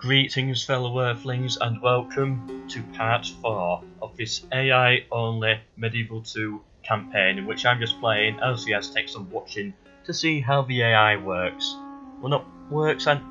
Greetings fellow earthlings and welcome to part 4 of this AI only Medieval 2 campaign in which I'm just playing h.c.s takes some watching to see how the AI works. Well, not works and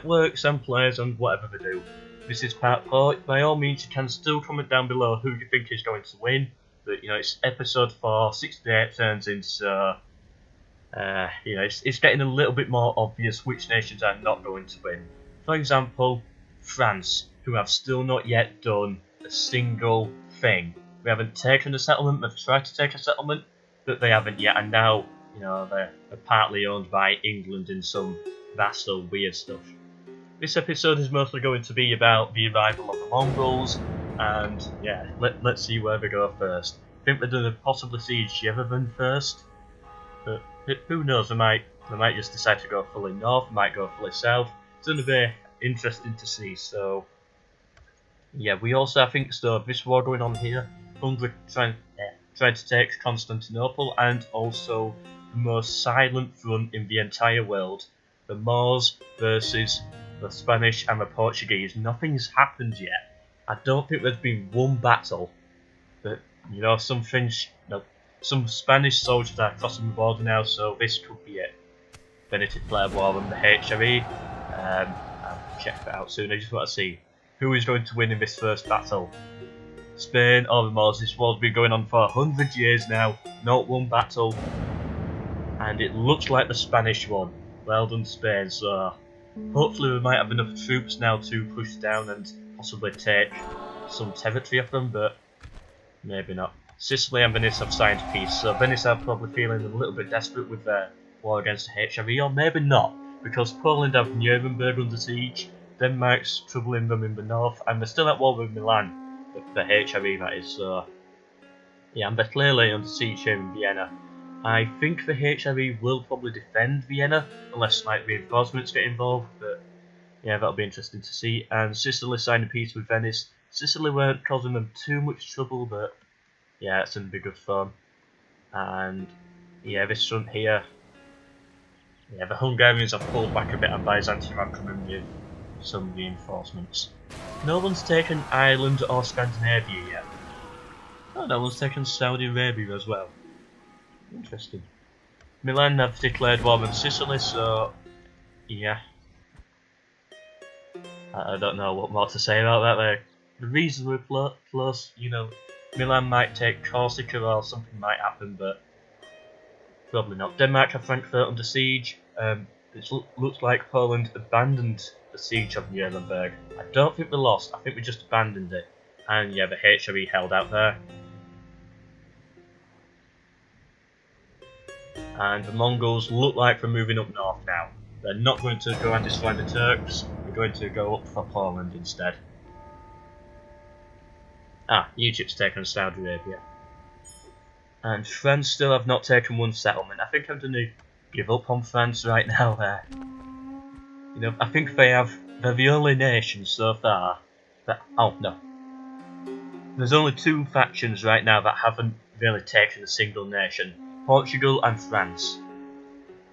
works and plays and whatever they do. This is part 4. By all means you can still comment down below who you think is going to win, but it's episode 4, 68 turns in, so it's getting a little bit more obvious which nations are not going to win. For example, France, who have still not yet done a single thing. We haven't taken a settlement, they've tried to take a settlement, but they haven't yet, and now, they're partly owned by England in some vassal weird stuff. This episode is mostly going to be about the arrival of the Mongols, and let's see where they go first. I think they're going to possibly siege Yerevan first, but who knows, they might just decide to go fully north, they might go fully south. It's going to be interesting to see. So we also, I think, this war going on here, Hungary trying to take Constantinople, and also the most silent front in the entire world, the Moors versus the Spanish and the Portuguese. Nothing's happened yet. I don't think there's been one battle, but some Spanish soldiers are crossing the border now, so this could be it. Benedict Blair War and the h.c.s. I'll check that out soon. I just want to see who is going to win in this first battle. Spain or the Moors. This war's been going on for 100 years now, not one battle, and it looks like the Spanish won. Well done, Spain. So hopefully we might have enough troops now to push down and possibly take some territory off them, but maybe not. Sicily and Venice have signed peace, so Venice are probably feeling a little bit desperate with their war against the h.c.s, or maybe not, because Poland have Nuremberg under siege, Denmark's troubling them in the north, and they're still at war with Milan, the h.c.s that is, so and they're clearly under siege here in Vienna. I think the h.c.s will probably defend Vienna, unless reinforcements get involved, but that'll be interesting to see. And Sicily signed a peace with Venice. Sicily weren't causing them too much trouble, but it's in big good fun. And this front here, the Hungarians have pulled back a bit and Byzantium are coming with some reinforcements. No one's taken Ireland or Scandinavia yet. Oh, no one's taken Saudi Arabia as well. Interesting. Milan have declared war on Sicily, so I don't know what more to say about that. They're reasonably close, Milan might take Corsica or something might happen, but probably not. Denmark have Frankfurt under siege. It looks like Poland abandoned the siege of Nuremberg. I don't think they lost, I think we just abandoned it. And the h.c.s held out there. And the Mongols look like they're moving up north now. They're not going to go and destroy the Turks, they're going to go up for Poland instead. Egypt's taken Saudi Arabia. And France still have not taken one settlement. I think I'm going to give up on France right now there. I think they're the only nation so far that, there's only two factions right now that haven't really taken a single nation. Portugal and France.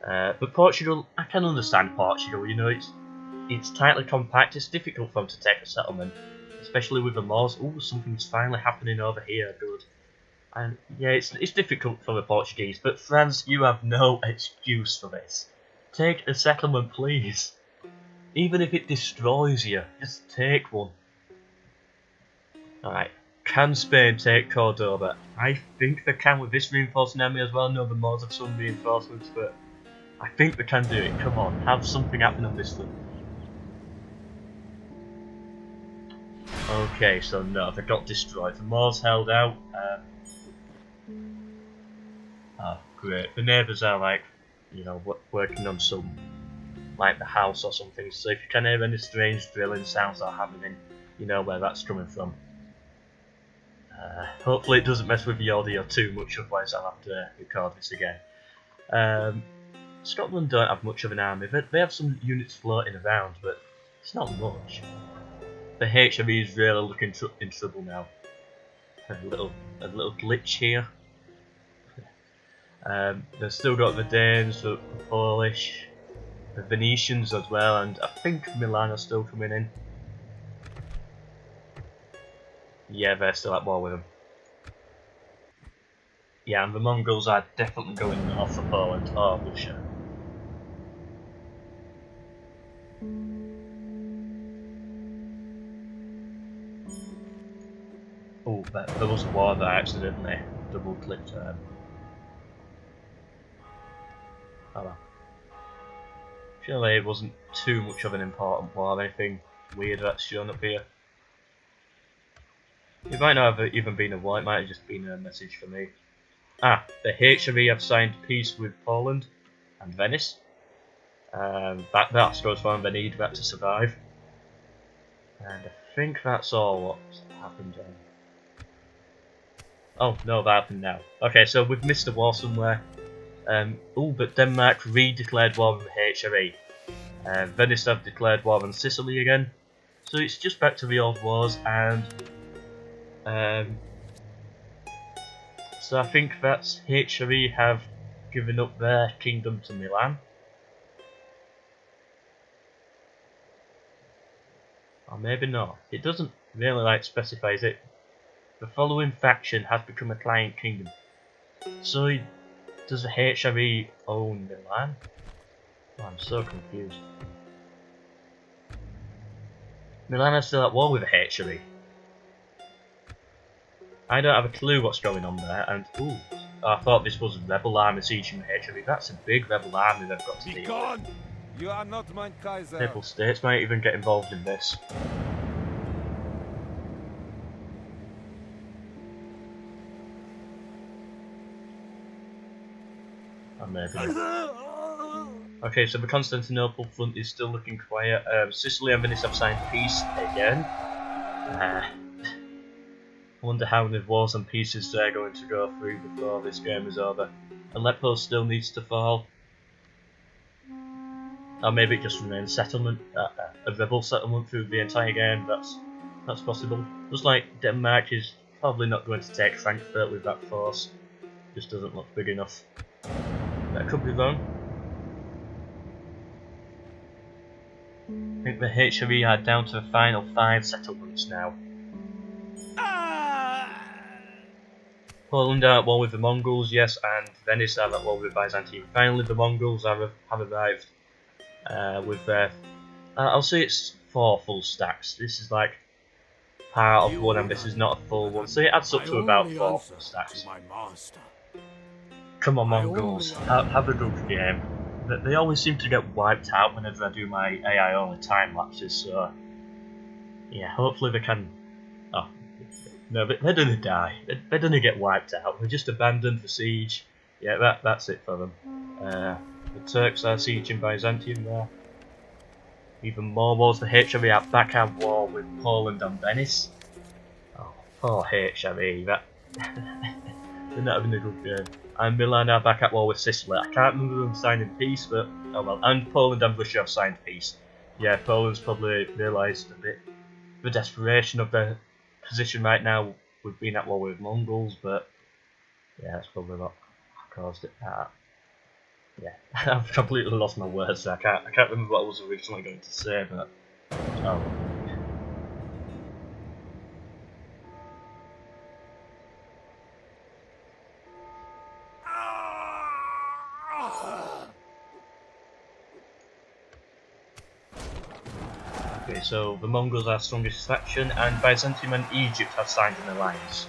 But Portugal, I can understand Portugal, it's tightly compact, it's difficult for them to take a settlement. Especially with the Moors. Ooh, something's finally happening over here, good. And it's difficult for the Portuguese, but France, you have no excuse for this. Take a settlement, please. Even if it destroys you, just take one. Alright, can Spain take Cordoba? I think they can with this reinforcing army as well. No, the Moors have some reinforcements, but I think they can do it. Come on, have something happen on this front. Okay, so no, they got destroyed. The Moors held out. Great. The neighbours are working on some, the house or something. So if you can hear any strange drilling sounds that are happening, you know where that's coming from. Hopefully it doesn't mess with the audio too much, otherwise I'll have to record this again. Scotland don't have much of an army. They have some units floating around, but it's not much. The h.c.s is really looking in trouble now. A little glitch here. They've still got the Danes, the Polish. the Venetians as well, and I think Milan are still coming in. Yeah, they're still at war with them. Yeah, and the Mongols are definitely going north for Poland or Russia. Oh, there was a war that I accidentally double clicked. Oh well. Surely it wasn't too much of an important war, anything weird that's shown up here. It might not have even been a war, it might have just been a message for me. Ah, the h.c.s have signed peace with Poland and Venice. That goes for them, they need that to survive. And I think that's all what's happened. Oh no, that happened now. Okay, so we've missed a war somewhere. But Denmark re-declared war on the h.c.s. Venice have declared war on Sicily again. So it's just back to the old wars, and so I think that's h.c.s have given up their kingdom to Milan. Or maybe not. It doesn't really specify it. The following faction has become a client kingdom. So does the h.c.s own Milan? Oh, I'm so confused. Milan are still at war with the h.c.s. I don't have a clue what's going on there, and ooh, I thought this was rebel army sieging the h.c.s. That's a big rebel army they've got to deal with. You are not mein Kaiser. Papal states might even get involved in this. Or maybe not. Okay, so the Constantinople front is still looking quiet. Sicily and Venice have signed peace again. I wonder how many wars and pieces they're going to go through before this game is over. Aleppo still needs to fall. Or maybe it just remains settlement, a rebel settlement through the entire game. That's possible. Looks like Denmark is probably not going to take Frankfurt with that force. Just doesn't look big enough. That could be wrong. I think the h.c.s are down to the final 5 settlements now. Poland are at war with the Mongols, yes, and Venice are at war with Byzantium. Finally, the Mongols have arrived with their... I'll say it's 4 full stacks. This is like part of one, and this is not a full one, so it adds up to about 4 full stacks. Come on, Mongols, have a good game. They always seem to get wiped out whenever I do my AI only time lapses, so yeah, hopefully they can. Oh no, but they're gonna die. They're gonna get wiped out. They're just abandoned for siege. Yeah, that's it for them. The Turks are sieging Byzantium there. Even more wars. The h.c.s are back at war with Poland and Venice. Oh, poor h.c.s. That they're not having a good game. And Milan are back at war with Sicily. I can't remember them signing peace, but oh well. And Poland and Russia have signed peace. Yeah, Poland's probably realised a bit the desperation of their position right now with being at war with Mongols, but yeah, that's probably what caused it. Yeah, I've completely lost my words. I can't remember what I was originally going to say, but oh. Okay, so the Mongols are strongest faction, and Byzantium and Egypt have signed an alliance.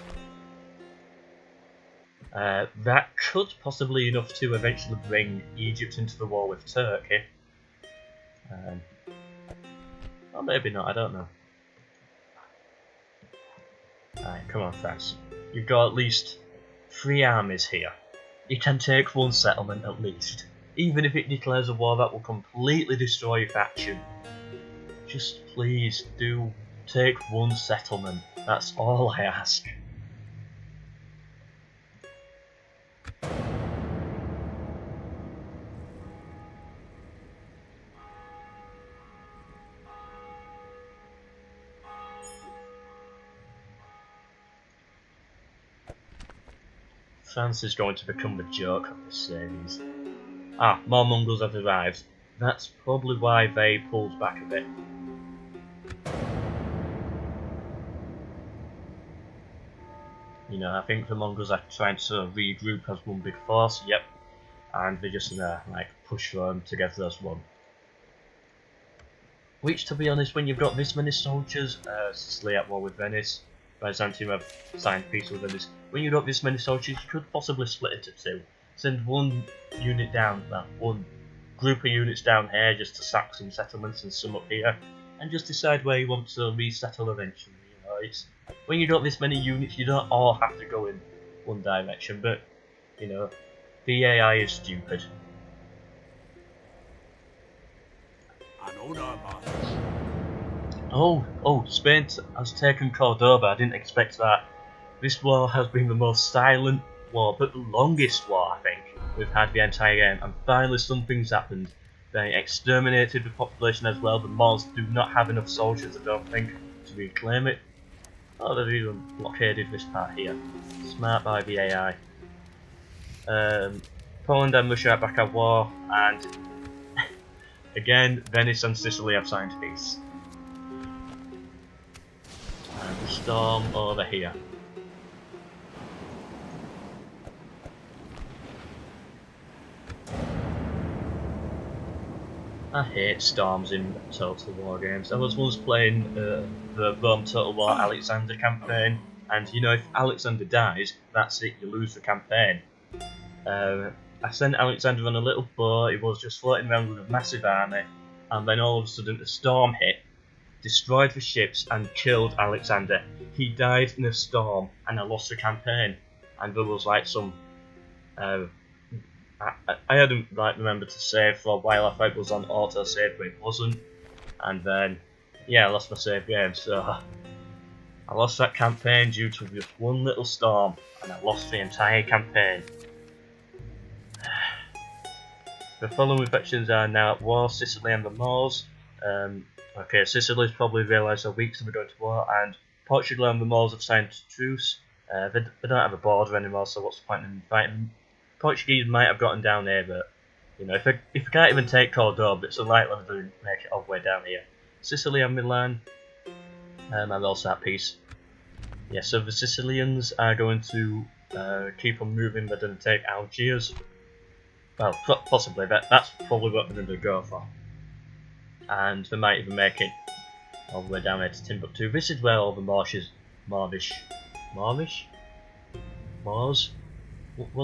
That could possibly enough to eventually bring Egypt into the war with Turkey. Or maybe not, I don't know. Alright, come on France. You've got at least 3 armies here. You can take 1 settlement at least. Even if it declares a war that will completely destroy your faction. Just please do take 1 settlement. That's all I ask. France is going to become the joke of this series. Ah, more Mongols have arrived. That's probably why they pulled back a bit. You know, I think the Mongols are trying to regroup as one big force, yep, and they're just gonna like push them together as one. Which, to be honest, when you've got this many soldiers, Sicily at war with Venice, Byzantium have signed peace with Venice, when you've got this many soldiers, you could possibly split into two. Send one unit down, well, one group of units down here just to sack some settlements and some up here, and just decide where you want to resettle eventually. You know, it's when you've got this many units, you don't all have to go in one direction, but, you know, the AI is stupid. Oh, Spain has taken Cordoba. I didn't expect that. This war has been the most silent war, but the longest war, I think, we've had the entire game. And finally something's happened. They exterminated the population as well. The Mongols do not have enough soldiers, I don't think, to reclaim it. Oh, they've even blockaded this part here. Smart by the AI. Poland and Russia are back at war, and again, Venice and Sicily have signed peace. And the storm over here. I hate storms in Total War games. I was once playing the Rome Total War Alexander campaign, and you know, if Alexander dies, that's it, you lose the campaign. I sent Alexander on a little boat, he was just floating around with a massive army, and then all of a sudden a storm hit, destroyed the ships and killed Alexander. He died in a storm and I lost the campaign. And there was like some... I hadn't like remembered to save for a while. I thought it was on auto save, but it wasn't. And then, yeah, I lost my save game, so... I lost that campaign due to just one little storm, and I lost the entire campaign. The following factions are now at war: Sicily and the Moors. Okay, Sicily's probably realised they're weak, so we're going to war, and Portugal and the Moors have signed truce. They don't have a border anymore, so what's the point in fighting? Portuguese might have gotten down here, but you know, if they can't even take Cordoba, it's unlikely they make it all the way down here. Sicily and Milan are also at peace. Yeah, so the Sicilians are going to keep on moving. They're going to take Algiers. Well, possibly. That's probably what they're going to go for. And they might even make it all the way down here to Timbuktu. This is where all the Moors? What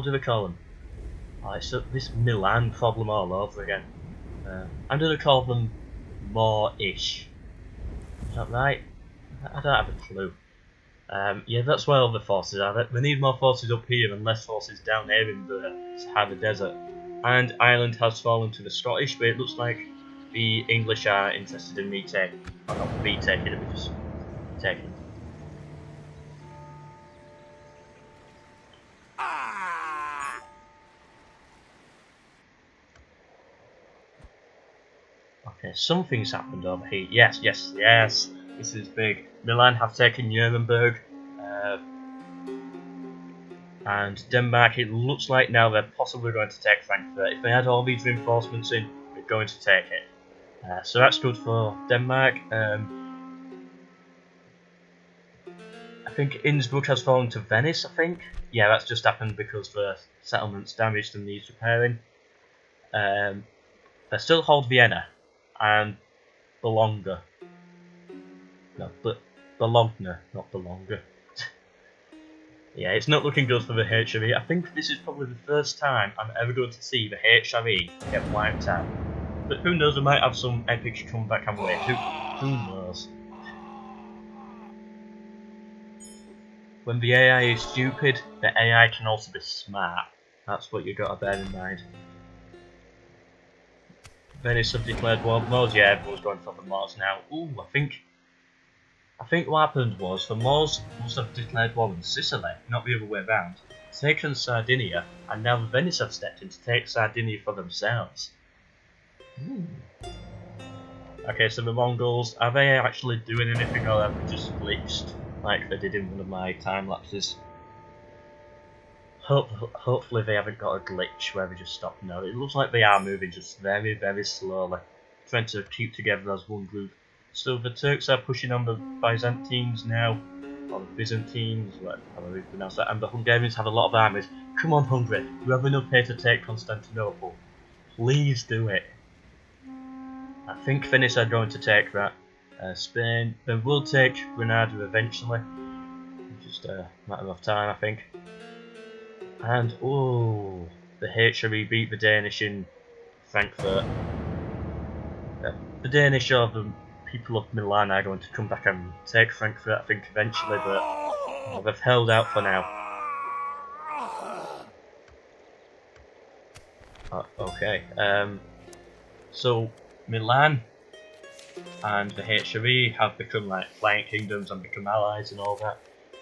do they call them? Oh, it's this Milan problem all over again. I'm going to call them Moorish. Is that right? I don't have a clue. Yeah, that's where all the forces are. They need more forces up here and less forces down here in the Sahara Desert. And Ireland has fallen to the Scottish, but it looks like the English are interested in me taking, or not me taking it, but just taking. Okay, something's happened over here. Yes. This is big. Milan have taken Nuremberg. And Denmark, it looks like now they're possibly going to take Frankfurt. If they had all these reinforcements in, they're going to take it. So that's good for Denmark. I think Innsbruck has fallen to Venice, I think. Yeah, that's just happened because the settlement's damaged and needs repairing. They still hold Vienna and Bologna. No, but Bologna, not Bologna. Yeah, it's not looking good for the HRE. I think this is probably the first time I'm ever going to see the HRE get wiped out. But who knows, we might have some epic comeback on the way. Who knows? When the AI is stupid, the AI can also be smart. That's what you got to bear in mind. Venice have declared war. Moors, yeah, everyone's going for the Moors now. Ooh, I think what happened was the Moors must have declared war on Sicily, not the other way around, taken Sardinia, and now the Venice have stepped in to take Sardinia for themselves. Okay, so the Mongols, are they actually doing anything, or have they just glitched like they did in one of my time lapses? Hopefully they haven't got a glitch where they just stop now. It looks like they are moving just very, very slowly, trying to keep together as one group. So the Turks are pushing on the Byzantines now, or the Byzantines, however you pronounce that, and the Hungarians have a lot of armies. Come on, Hungary, you have enough here to take Constantinople. Please do it. I think Venice are going to take that. Spain, they will take Granada eventually. Just a matter of time, I think. And oh, the HRE beat the Danish in Frankfurt. The Danish or the people of Milan are going to come back and take Frankfurt, I think, eventually, but they've held out for now. Okay, so Milan and the HRE have become like flying kingdoms and become allies and all that.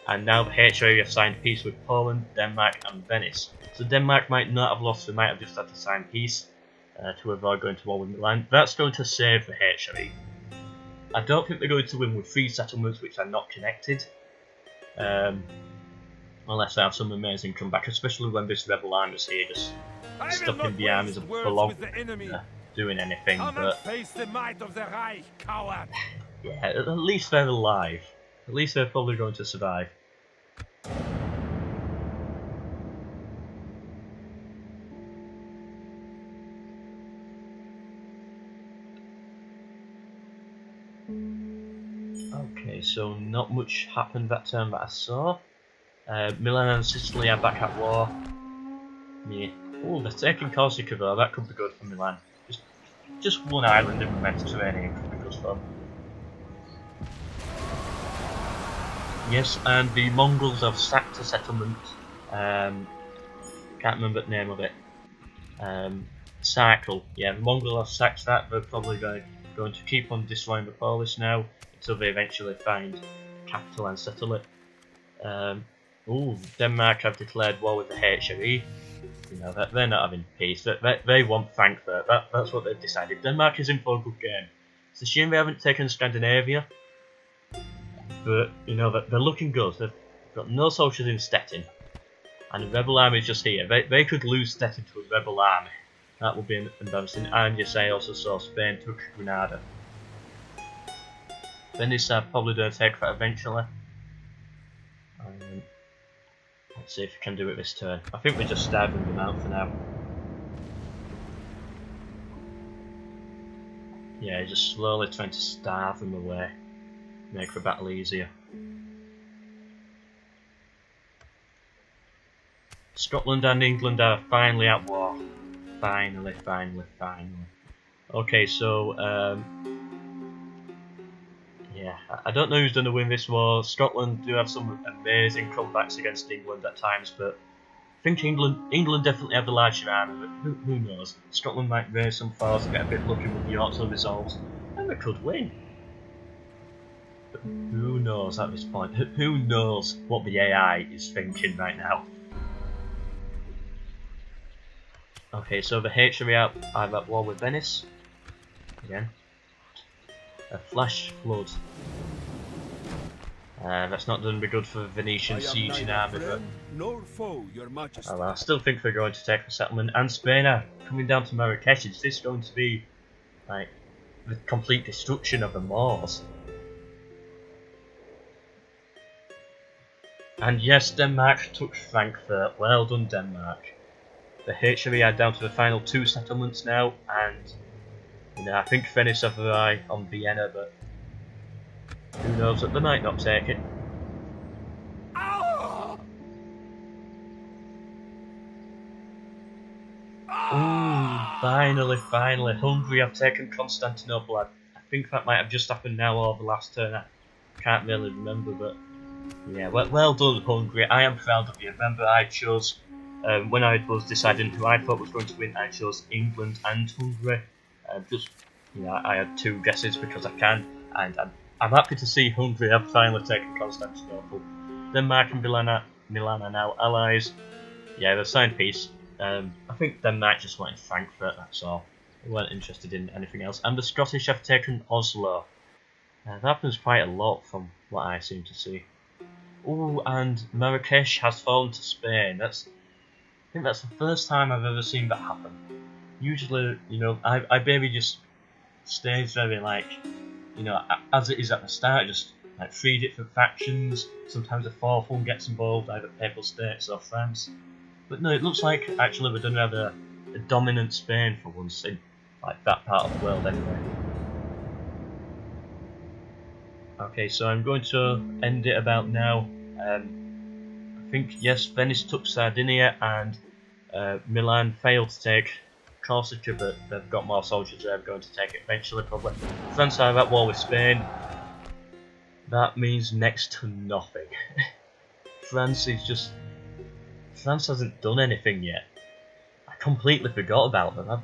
And now the HRE have signed peace with Poland, Denmark and Venice. So Denmark might not have lost, they might have just had to sign peace to avoid going to war with Milan. That's going to save the HRE. I don't think they're going to win with 3 settlements which are not connected. Unless they have some amazing comeback, especially when this rebel army is here just stuck in the armies for long, doing anything. But face the might of the Reich, coward. yeah, at least they're alive. At least they're probably going to survive. Okay, so not much happened that turn that I saw. Milan and Sicily are back at war. Yeah. Oh, they're taking Corsica though, that could be good for Milan. Just one island in the Mediterranean could be good for them. Yes, and the Mongols have sacked a settlement. Can't remember the name of it. Cycle. Yeah, the Mongols have sacked that. They're probably going to keep on destroying the Polish now until they eventually find capital and settle it. Denmark have declared war with the HRE. You know that they're not having peace. They want Frankfurt. That's what they've decided. Denmark is in for a good game. It's a shame they haven't taken Scandinavia. But, you know, they're looking good. They've got no soldiers in Stettin. And the rebel army is just here. They could lose Stettin to a rebel army. That would be embarrassing. And yes, I also saw Spain took Granada. Venice are probably going to take that eventually. Let's see if we can do it this turn. I think we're just starving them out for now. Yeah, just slowly trying to starve them away. Make the battle easier. Scotland and England are finally at war. Finally. Okay, so yeah, I don't know who's going to win this war. Scotland do have some amazing comebacks against England at times, but I think England definitely have the larger army, but who knows? Scotland might raise some force and get a bit lucky with the auto resolves, and they could win. But who knows at this point? Who knows what the AI is thinking right now? Okay, so the HRE are at war with Venice. Again. A flash flood. That's not going to be good for the Venetian sieging army, but nor foe, your majesty. I still think they're going to take the settlement. And Spain are coming down to Marrakesh. Is this going to be like the complete destruction of the Moors? And yes, Denmark took Frankfurt. Well done, Denmark. The HRE are down to the final 2 settlements now, and you know, I think Venice have their eye on Vienna, but who knows that they might not take it. Ooh, finally, Hungary have taken Constantinople. I think that might have just happened now or the last turn. I can't really remember, but yeah, well done, Hungary. I am proud of you. Remember, I chose, when I was deciding who I thought was going to win, I chose England and Hungary. Just, you know, I had 2 guesses because I can, and I'm happy to see Hungary have finally taken Constantinople. Denmark and Milan are now allies. Yeah, they've signed peace. I think Denmark just wanted Frankfurt, that's all. They weren't interested in anything else. And the Scottish have taken Oslo. That happens quite a lot from what I seem to see. Ooh, and Marrakesh has fallen to Spain. That's I think that's the first time I've ever seen that happen. Usually, you know, I maybe just stays very like, you know, as it is at the start, just like 3 different factions. Sometimes a 4th one gets involved, either Papal States or France. But no, it looks like actually we're going to have a dominant Spain for once in like that part of the world anyway. Okay, so I'm going to end it about now. I think yes, Venice took Sardinia and Milan failed to take Corsica, but they've got more soldiers there, going to take it eventually probably. France are at war with Spain. That means next to nothing. France hasn't done anything yet. I completely forgot about them.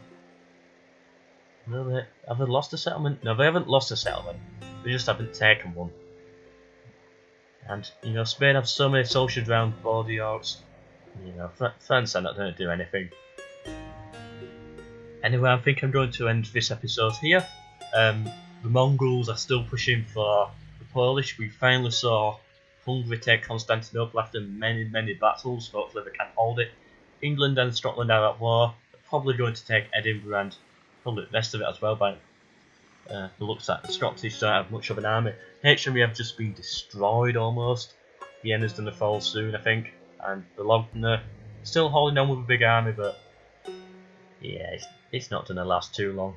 Have they lost a settlement? No, they haven't lost a settlement. They just haven't taken one. And, you know, Spain have so many soldiers around border Yorks. You know, France are not going to do anything. Anyway, I think I'm going to end this episode here. The Mongols are still pushing for the Polish. We finally saw Hungary take Constantinople after many, many battles. Hopefully they can hold it. England and Scotland are at war. They're probably going to take Edinburgh and probably the rest of it as well by the looks at the Scottish don't have much of an army. HME have just been destroyed almost. Vienna's going to fall soon, I think. And the Logner still holding on with a big army, but yeah, it's not going to last too long.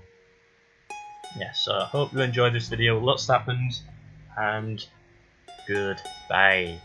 Yeah, so I hope you enjoyed this video. Lots happened, and goodbye.